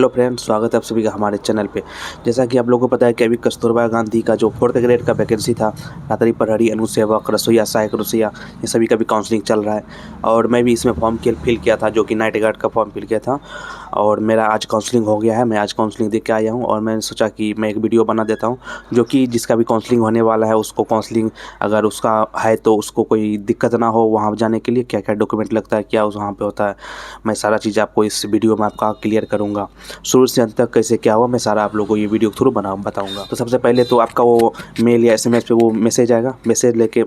Hello friends, स्वागत है आप सभी का हमारे चैनल पे। जैसा कि आप लोगों को पता है कि अभी कस्तूरबा गांधी का जो 4th ग्रेड का वैकेंसी था, रात्रि प्रहरी, अनुसेवक, रसोईया, सहायक रसोईया, ये सभी का भी काउंसलिंग चल रहा है। और मैं भी इसमें फॉर्म फिल किया था, जो कि नाइट गार्ड का फॉर्म फिल किया था। और मेरा आज काउंसलिंग हो गया है। मैं आज काउंसलिंग दे के आया हूँ और मैंने सोचा कि मैं एक वीडियो बना देता हूँ, जो कि जिसका भी काउंसलिंग होने वाला है उसको काउंसलिंग अगर उसका है तो उसको कोई दिक्कत ना हो वहाँ जाने के लिए, क्या क्या डॉक्यूमेंट लगता है, क्या उस वहाँ पे होता है, मैं सारा चीज़ आपको इस वीडियो में आपका क्लियर करूँगा। शुरू से अंत तक कैसे क्या हुआ मैं सारा आप लोगों को ये वीडियो के थ्रू बताऊँगा। तो सबसे पहले तो आपका वो मेल या SMS पे वो मैसेज आएगा। मैसेज लेके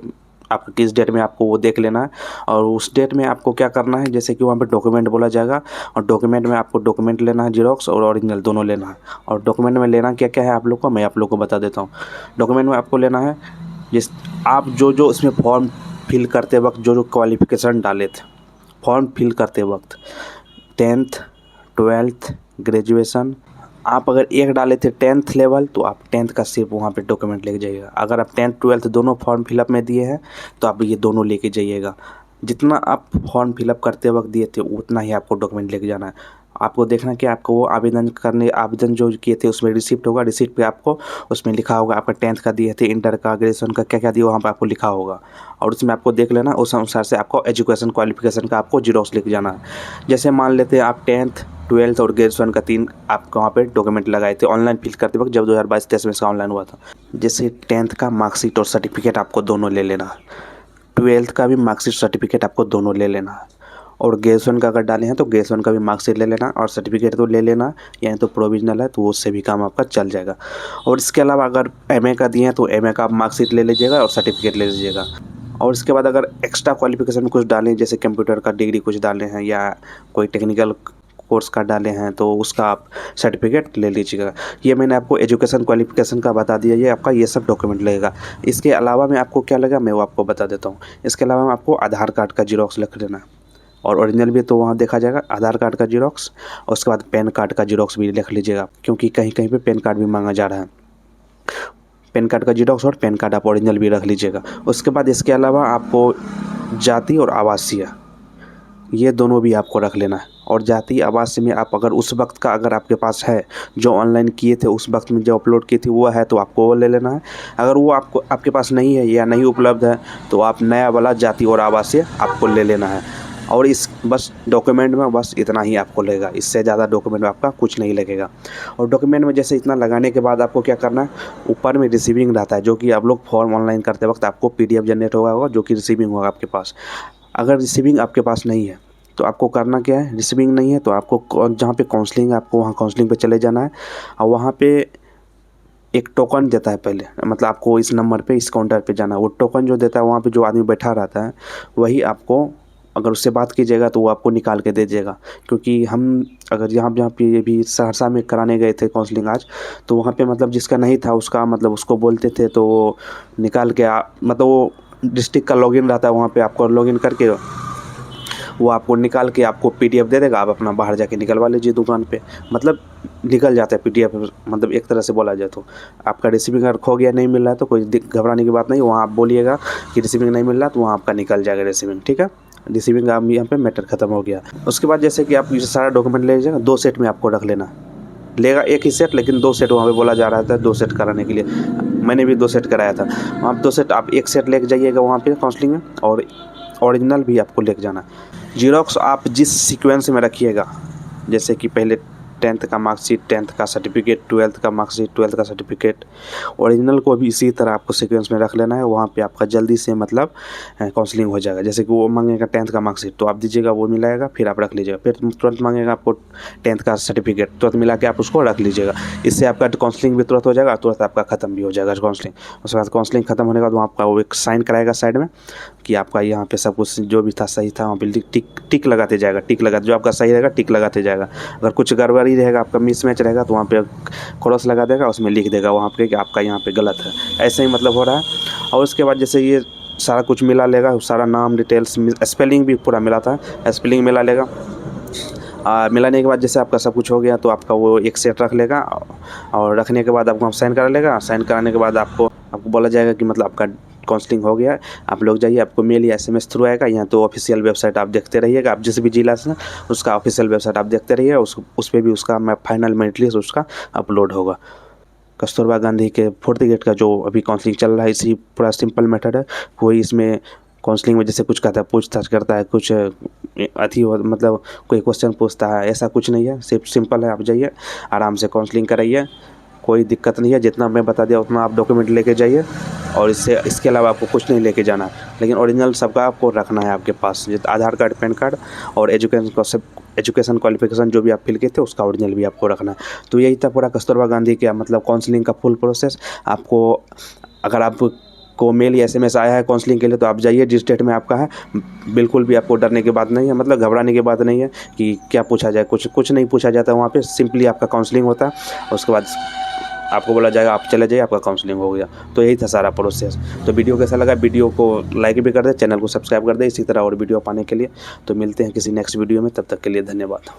आपको किस डेट में आपको वो देख लेना है, और उस डेट में आपको क्या करना है, जैसे कि वहाँ पे डॉक्यूमेंट बोला जाएगा, और डॉक्यूमेंट में आपको डॉक्यूमेंट लेना है, जीरोक्स और ओरिजिनल दोनों लेना है। और डॉक्यूमेंट में लेना क्या क्या है आप लोग को, मैं आप लोग को बता देता हूँ। डॉक्यूमेंट में आपको लेना है जिस आप जो इसमें फॉर्म फिल करते वक्त जो क्वालिफ़िकेशन डाले थे फॉर्म फिल करते वक्त, 10th 12th ग्रेजुएशन। आप अगर एक डाले थे 10th लेवल तो आप 10th का सिर्फ वहाँ पे डॉक्यूमेंट लेके जाइएगा। अगर आप 10th 12th दोनों फॉर्म फिलअप में दिए हैं तो आप ये दोनों लेके जाइएगा। जितना आप फॉर्म फिलअप करते वक्त दिए थे उतना ही आपको डॉक्यूमेंट लेके जाना है। आपको देखना कि आपको वो आवेदन जो किए थे उसमें रिसिप्ट होगा। रिसिप्ट पे आपको उसमें लिखा होगा आपका 10th का दिए थे, इंटर का, ग्रेजुएशन का, क्या क्या दिया वहाँ पे आपको लिखा होगा। और उसमें आपको देख लेना, उस अनुसार से आपको एजुकेशन क्वालिफिकेशन का आपको जीरोक्स लेके जाना है। जैसे मान लेते हैं आप 10th 12th और ग्रेजुएशन का 3 आपको वहाँ पे डॉक्यूमेंट लगाए थे ऑनलाइन फिल करते वक्त, जब 2022-23 में इसका ऑनलाइन हुआ था। जैसे 10th का मार्कशीट और सर्टिफिकेट आपको दोनों ले लेना है, 12th का भी मार्कशीट सर्टिफिकेट आपको दोनों ले लेना है, और ग्रेजुएशन का अगर डाले हैं तो ग्रेजुएशन का भी मार्कशीट ले लेना, और सर्टिफिकेट तो ले लेना, यानी तो प्रोविजनल है तो उससे भी काम आपका चल जाएगा। और इसके अलावा अगर MA का दिए हैं तो MA का मार्कशीट ले लीजिएगा और सर्टिफिकेट ले लीजिएगा। और इसके बाद अगर एक्स्ट्रा क्वालिफिकेशन कुछ डालें, जैसे कंप्यूटर का डिग्री कुछ डाले हैं या कोई टेक्निकल कोर्स का डाले हैं तो उसका आप सर्टिफिकेट ले लीजिएगा। ये मैंने आपको एजुकेशन क्वालिफिकेशन का बता दिया, ये आपका ये सब डॉक्यूमेंट लगेगा। इसके अलावा में आपको क्या लगेगा मैं वो आपको बता देता हूँ। इसके अलावा में आपको आधार कार्ड का जीरोक्स लिख लेना, और ओरिजिनल भी तो वहाँ देखा जाएगा, आधार कार्ड का जीरोक्स, और उसके बाद पैन कार्ड का जीरोक्स भी लिख लीजिएगा, क्योंकि कहीं कहीं पे पैन कार्ड भी मांगा जा रहा है। पैन कार्ड का जीरोक्स और पैन कार्ड आप ओरिजिनल भी रख लीजिएगा। उसके बाद इसके अलावा आपको जाति और आवासीय, ये दोनों भी आपको रख लेना है। और जाति आवासीय में आप अगर उस वक्त का अगर आपके पास है, जो ऑनलाइन किए थे उस वक्त में जो अपलोड की थी वो है तो आपको वो ले लेना है। अगर वो आपके पास नहीं है या नहीं उपलब्ध है तो आप नया वाला जाति और आवासीय आपको ले लेना है। और इस बस डॉक्यूमेंट में बस इतना ही आपको लगेगा, इससे ज़्यादा डॉक्यूमेंट में आपका कुछ नहीं लगेगा। और डॉक्यूमेंट में जैसे इतना लगाने के बाद आपको क्या करना है, ऊपर में रिसीविंग रहता है, जो कि आप लोग फॉर्म ऑनलाइन करते वक्त आपको PDF जनरेट होगा जो कि रिसीविंग होगा आपके पास। अगर रिसीविंग आपके पास नहीं है तो आपको करना क्या है, रिसीविंग नहीं है तो आपको जहाँ पे काउंसलिंग है आपको वहाँ काउंसलिंग पे चले जाना है, और वहाँ पे एक टोकन देता है पहले, मतलब आपको इस नंबर पे इस काउंटर पे जाना है। वो टोकन जो देता है वहाँ पे जो आदमी बैठा रहता है वही आपको, अगर उससे बात कीजिएगा तो वो आपको निकाल के दे देगा। क्योंकि हम अगर जहाँ पे ये भी सहरसा में कराने गए थे काउंसलिंग आज, तो वहाँ पे मतलब जिसका नहीं था उसका मतलब उसको बोलते थे तो वो निकाल के मतलब वो डिस्ट्रिक्ट का लॉगिन रहता है, वहाँ पे आपको लॉगिन करके वो आपको निकाल के आपको PDF दे देगा। आप अपना बाहर जाके निकलवा लीजिए दुकान पे, मतलब निकल जाता है PDF। मतलब एक तरह से बोला जाए तो आपका रिसीविंग अगर खो गया, नहीं मिल रहा है तो कोई घबराने की बात नहीं, वहाँ आप बोलिएगा कि रिसीविंग नहीं मिल रहा तो वहाँ आपका निकल जाएगा रिसीविंग, ठीक है। रिसीविंग आप यहाँ पे मैटर ख़त्म हो गया। उसके बाद जैसे कि आप ये सारा डॉक्यूमेंट ले लीजिएगा, 2 सेट में आपको रख लेना लेगा, एक ही सेट लेकिन 2 सेट वहाँ पे बोला जा रहा था 2 सेट कराने के लिए। मैंने भी 2 सेट कराया था। आप 2 सेट आप 1 सेट लेके जाइएगा वहाँ पे काउंसलिंग में, और ओरिजिनल भी आपको लेके जाना। जीरोक्स आप जिस सीक्वेंस में रखिएगा, जैसे कि पहले 10th का मार्कशीट, 10th का सर्टिफिकेट, 12th का मार्कशीट, 12th का सर्टिफिकेट, ओरिजिनल को भी इसी तरह आपको सीक्वेंस में रख लेना है। वहाँ पे आपका जल्दी से मतलब काउंसलिंग हो जाएगा। जैसे कि वो मांगेगा 10th का मार्कशीट तो आप दीजिएगा, वो मिलाएगा, फिर आप रख लीजिएगा। फिर तुरंत मांगेगा आपको 10th का सर्टिफिकेट, तुरंत मिला के आप उसको रख लीजिएगा। इससे आपका काउंसलिंग भी तुरंत हो जाएगा, तुरंत आपका ख़त्म भी हो जाएगा काउंसलिंग। उसके बाद काउंसलिंग ख़त्म होने के बाद वहाँ आपका वो एक साइन कराएगा साइड में कि आपका यहाँ पे सब कुछ जो भी था सही था, वहाँ पे टिक लगाते जाएगा, टिक लगाते, जो आपका सही रहेगा टिक लगाते जाएगा। अगर कुछ गड़बड़ी रहेगा, आपका मिसमैच रहेगा तो वहाँ पे क्रॉस लगा देगा, उसमें लिख देगा वहाँ पे कि आपका यहाँ पे गलत है। ऐसे ही मतलब हो रहा है। और उसके बाद जैसे ये सारा कुछ मिला लेगा, सारा नाम डिटेल्स, स्पेलिंग भी पूरा मिला था, स्पेलिंग मिला लेगा। मिलाने के बाद जैसे आपका सब कुछ हो गया तो आपका वो एक सेट रख लेगा, और रखने के बाद आपको साइन करा लेगा। साइन कराने के बाद आपको बोला जाएगा कि मतलब आपका काउंसलिंग हो गया है, आप लोग जाइए, आपको मेल या SMS थ्रू आएगा, यहाँ तो ऑफिशियल वेबसाइट आप देखते रहिएगा, आप जिस भी जिला से उसका ऑफिशियल वेबसाइट आप देखते रहिए, उस पे भी उसका फाइनल मेरिट लिस्ट उसका अपलोड होगा। कस्तूरबा गांधी के 4th गेट का जो अभी काउंसलिंग चल रहा है, इसी पूरा सिंपल मेथड है। कोई इसमें काउंसलिंग में जैसे कुछ कहता है, पूछताछ करता है, कुछ मतलब कोई क्वेश्चन पूछता है, ऐसा कुछ नहीं है, सिर्फ सिंपल है। आप जाइए, आराम से काउंसलिंग कराइए, कोई दिक्कत नहीं है। जितना मैं बता दिया उतना आप डॉक्यूमेंट लेके जाइए, और इसके अलावा आपको कुछ नहीं लेके जाना, लेकिन ओरिजिनल सबका आपको रखना है आपके पास, जैसे आधार कार्ड, पैन कार्ड और एजुकेशन क्वालिफिकेशन जो भी आप फिल किए थे उसका ओरिजिनल भी आपको रखना है। तो यही था पूरा कस्तूरबा गांधी का मतलब काउंसलिंग का फुल प्रोसेस। आपको अगर आपको मेल या SMS आया है काउंसलिंग के लिए, तो आप जाइए जिस डेट में आपका है, बिल्कुल भी आपको डरने की बात नहीं है, मतलब घबराने की बात नहीं है कि क्या पूछा जाए, कुछ नहीं पूछा जाता है वहाँ पे। सिंपली आपका काउंसलिंग होता है, उसके बाद आपको बोला जाएगा आप चले जाइए, आपका काउंसलिंग हो गया। तो यही था सारा प्रोसेस। तो वीडियो कैसा लगा, वीडियो को लाइक भी कर दे, चैनल को सब्सक्राइब कर दे इसी तरह और वीडियो पाने के लिए। तो मिलते हैं किसी नेक्स्ट वीडियो में, तब तक के लिए धन्यवाद।